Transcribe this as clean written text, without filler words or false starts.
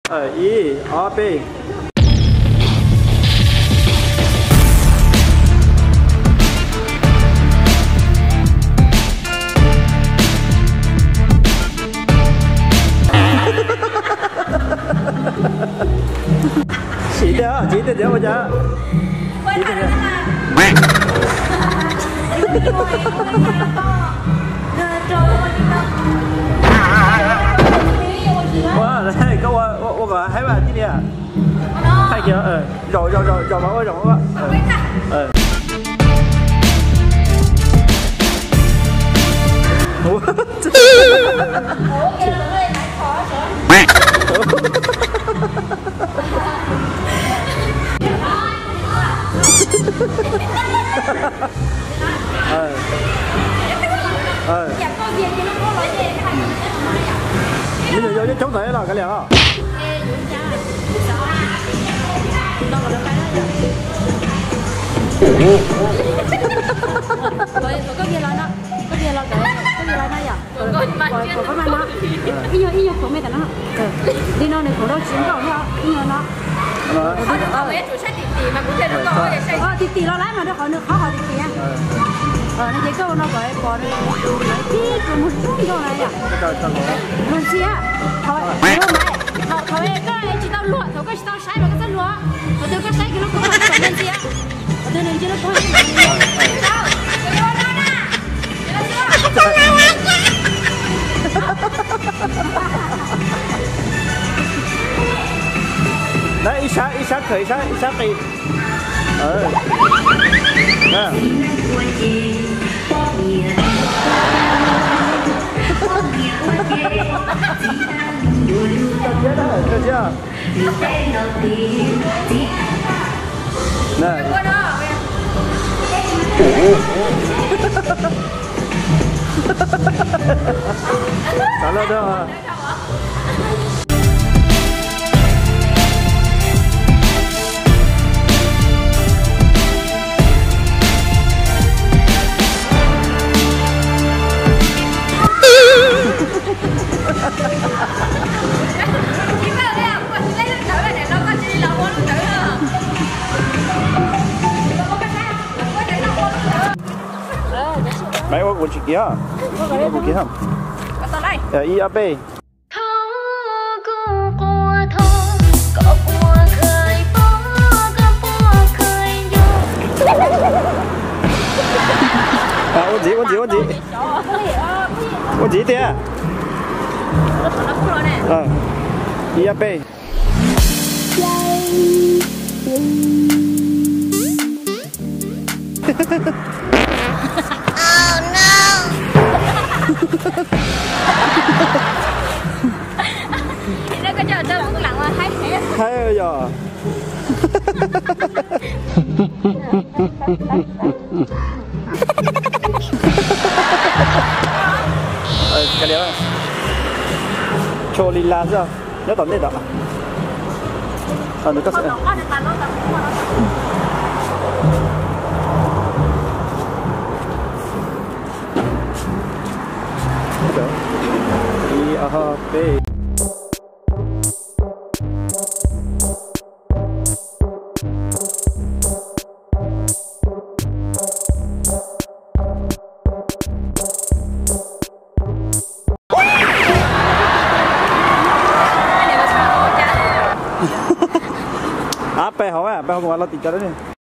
1, A, B. Chỉ tên nhớ bao giờ? Chỉ tên nhớ. Wow, này có我还玩今天，太行，绕吧，我绕吧，bây giờ vô với chống thể là cái liền không? Rồi có gì lại nó, có gì lại cái, có gì lại nó vậy? Rồi có mai nó, ý nhớ của mẹ nó, đi nó này của nó chuyển vào nhau, ý nhớ nó. Tì nó lái mà nó hỏi nữa khó hỏi tì á. Nó chỉ có nó gọi bỏ nó tí còn một chút thôi này à. Luôn chi á, thôi luôn mày, thôi cái chỉ tao lụa, thôi cái chỉ tao sái rồi cái tao lụa, thôi tôi cái sái cái nó cũng không còn lên chi á, thôi nên chi nó cũng đấy ít sát khởi sát đi, nè. Được chưa? Này. Trả lời đâu à? Mày có chuyện kia, có chuyện kia không? I A B. Ôn gì? Ôn gì thế? I A B. Oh no! Nó có chờ đâu cũng lặng mà thấy thế. Thấy rồi giờ. Cái đấy cho lila ra, nhớ tận đây đó. Nó có sẽ. I A B. Bé không à, bé không qua lo tiền cho đó đi.